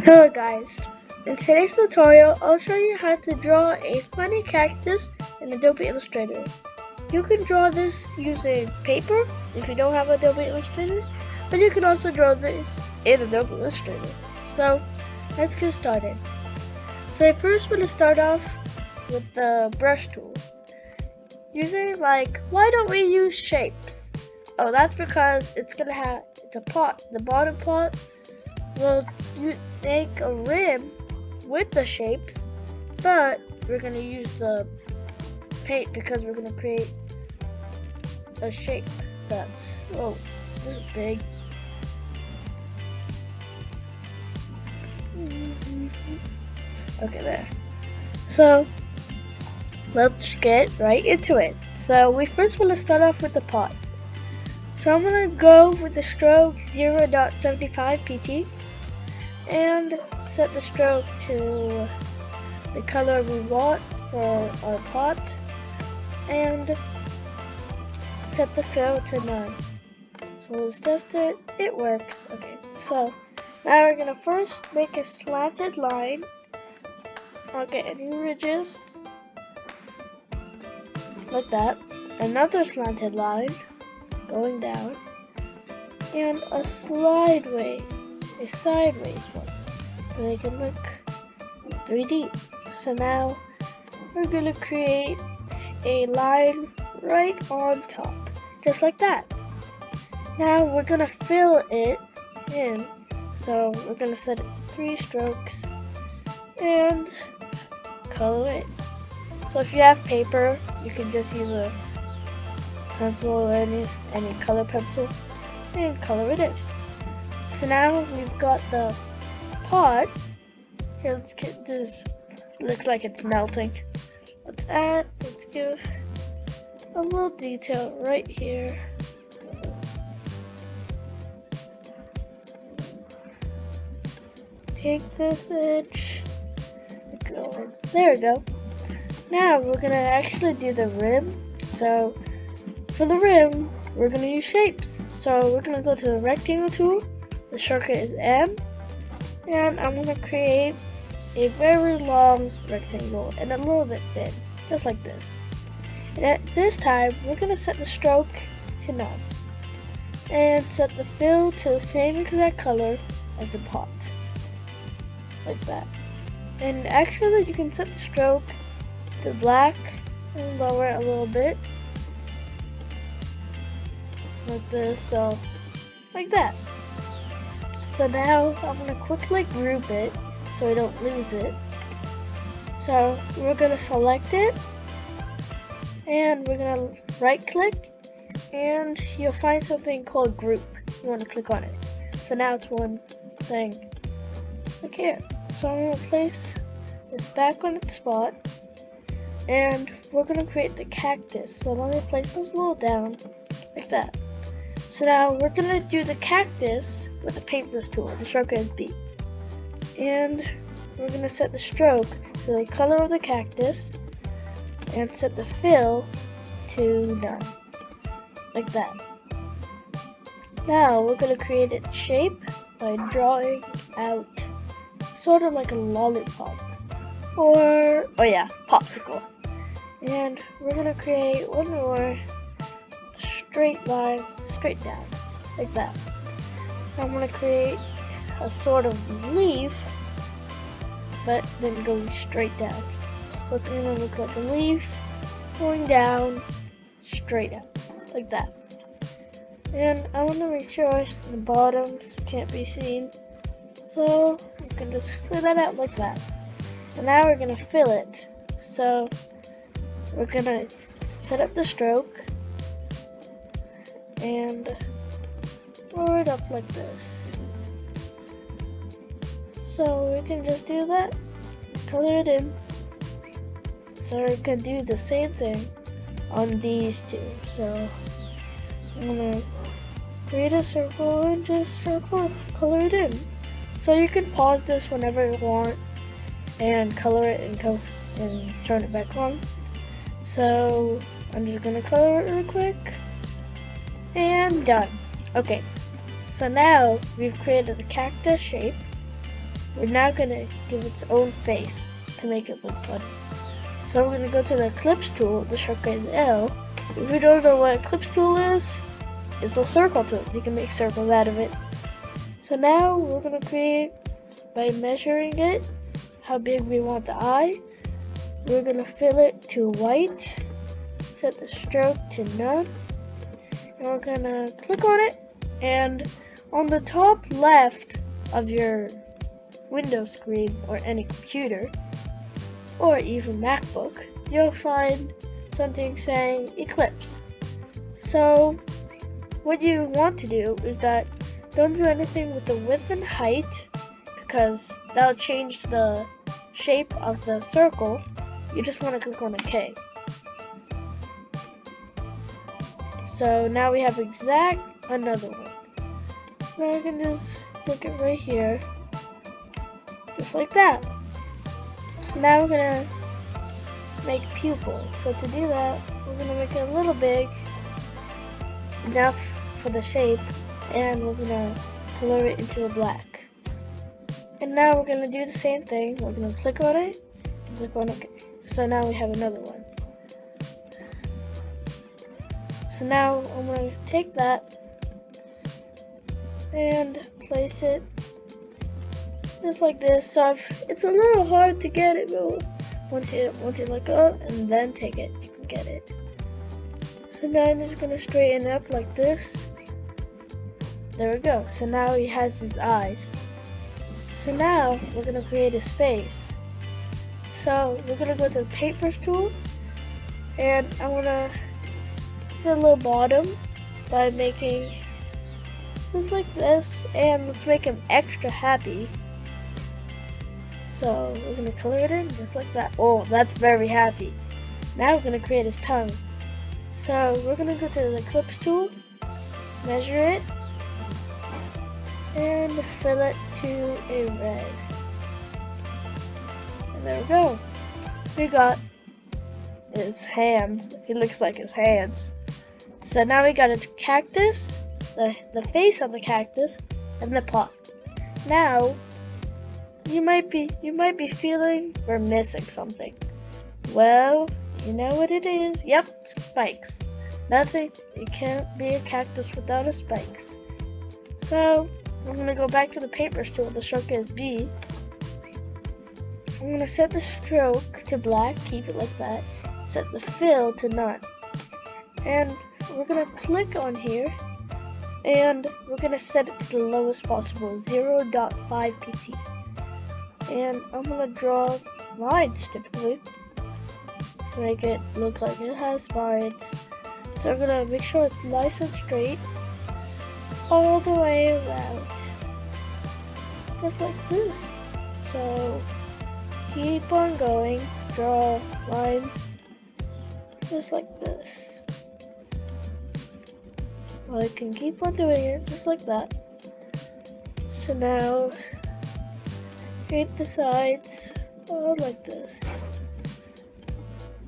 Hello guys, in today's tutorial I'll show you how to draw a funny cactus in Adobe Illustrator. You can draw this using paper if you don't have Adobe Illustrator, but you can also draw this in Adobe Illustrator. So let's get started. So I first want to start off with the brush tool. Why don't we use shapes? Oh, that's because it's a pot. The bottom pot will make a rim with the shapes, but we're going to use the paint because we're going to create a shape that's, oh, this is big. Okay, there. So let's get right into it. So we first want to start off with the pot. So I'm going to go with the stroke 0.75 pt and set the stroke to the color we want for our pot and set the fill to none. So let's test it. It works. Okay, so now we're going to first make a slanted line. I'll get any ridges like that, another slanted line going down, and a sideways one to make it look 3D. So now we're going to create a line right on top, just like that. Now we're going to fill it in, so we're going to set it to 3 strokes and color it. So if you have paper, you can just use a pencil or any color pencil and color it in. So now we've got the pot. Here, let's get this. Looks like it's melting. Let's give a little detail right here. Take this edge. There we go. Now we're gonna actually do the rim. So for the rim, we're going to use shapes. So we're going to go to the rectangle tool. The shortcut is M. And I'm going to create a very long rectangle and a little bit thin, just like this. And at this time, we're going to set the stroke to none. And set the fill to the same exact color as the pot. Like that. And actually, you can set the stroke to black and lower it a little bit. Like this, so like that. So now I'm going to quickly group it so I don't lose it. So we're going to select it and we're going to right click and you'll find something called group. You want to click on it. So now it's one thing. Look here. So I'm going to place this back on its spot and we're going to create the cactus. So let me place this a little down like that. So now we're going to do the cactus with the paintbrush tool. The shortcut is B. And we're going to set the stroke to the color of the cactus and set the fill to none. Like that. Now we're going to create its shape by drawing out sort of like a lollipop. Or, oh yeah, popsicle. And we're going to create one more straight line straight down, like that. I'm going to create a sort of leaf, but then going straight down. So it's going to look like a leaf going down, straight out, like that. And I want to make sure the bottom can't be seen, so you can just clear that out like that. And now we're going to fill it. So we're going to set up the stroke and lower it up like this. So we can just do that, color it in. So we can do the same thing on these two. So I'm gonna create a circle and just color it in. So you can pause this whenever you want and color it and turn it back on. So I'm just gonna color it real quick. And done. Okay, so now we've created the cactus shape we're now gonna give its own face to make it look funny. So I'm gonna go to the Eclipse Tool, the shortcut is L. If you don't know what Eclipse Tool is, it's a circle tool. You can make circles out of it. So now we're gonna create, by measuring it, how big we want the eye. We're gonna fill it to white, set the stroke to none, and we're gonna click on it, and on the top left of your Windows screen or any computer or even MacBook, you'll find something saying Eclipse. So what you want to do is that don't do anything with the width and height, because that'll change the shape of the circle. You just want to click on a K. So now we have another one. Now I can just click it right here, just like that. So now we're gonna make pupil. So to do that, we're gonna make it a little big, enough for the shape, and we're gonna color it into a black. And now we're gonna do the same thing. We're gonna click on it, and click on OK. So now we have another one. So now I'm gonna take that and place it just like this. So it's a little hard to get it, but once you let go and then take it, you can get it. So now I'm just gonna straighten up like this. There we go. So now he has his eyes. So now we're gonna create his face. So we're gonna go to the Papers tool, and I'm gonna put a little bottom by making just like this, and let's make him extra happy. So we're gonna color it in just like that. Oh, that's very happy. Now we're gonna create his tongue. So we're gonna go to the Eclipse tool, measure it, and fill it to a red. And there we go. We got his hands. He looks like his hands. So now we got a cactus, the face of the cactus, and the pot. Now you might be feeling we're missing something. Well, you know what it is. Yep, spikes. Nothing. It can't be a cactus without a spikes. So I'm gonna go back to the Papers tool. The stroke is B. I'm gonna set the stroke to black. Keep it like that. Set the fill to none. And we're gonna click on here, and we're gonna set it to the lowest possible, 0.5 pt. And I'm gonna draw lines typically to make it look like it has spines. So I'm gonna make sure it's nice and straight all the way around, just like this. So keep on going, draw lines just like this. I can keep on doing it just like that. So now create the sides all like this,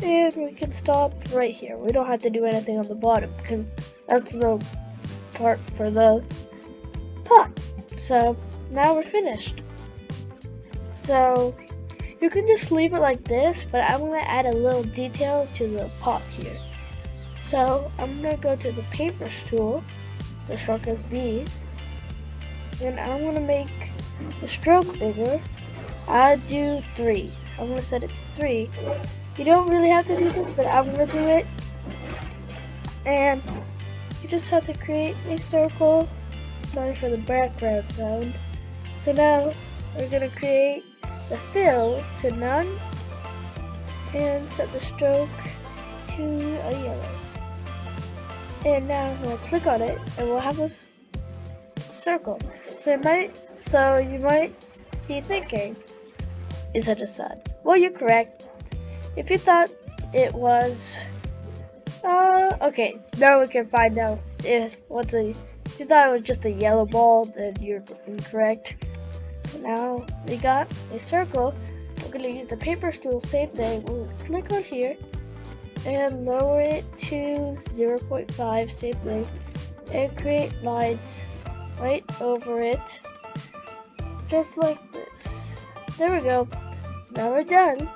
and we can stop right here. We don't have to do anything on the bottom because that's the part for the pot. So now we're finished. So you can just leave it like this, but I'm going to add a little detail to the pot here. So I'm going to go to the Papers tool, the shortcut is B, and I'm going to make the stroke bigger. I'll do 3. I'm going to set it to 3. You don't really have to do this, but I'm going to do it. And you just have to create a circle, sorry for the background sound. So now we're going to create the fill to none and set the stroke to a yellow. And now I'm going to click on it, and we'll have a circle. So you might be thinking, is it a sun? Well, you're correct. If you thought it was, okay, now we can find out if you thought it was just a yellow ball, then you're incorrect. So now we got a circle. We're going to use the Papers tool, same thing. We'll click on here and lower it to 0.5, same thing, and create lines right over it, just like this. There we go. So now we're done.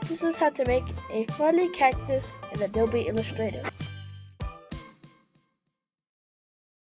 This is how to make a funny cactus in Adobe Illustrator.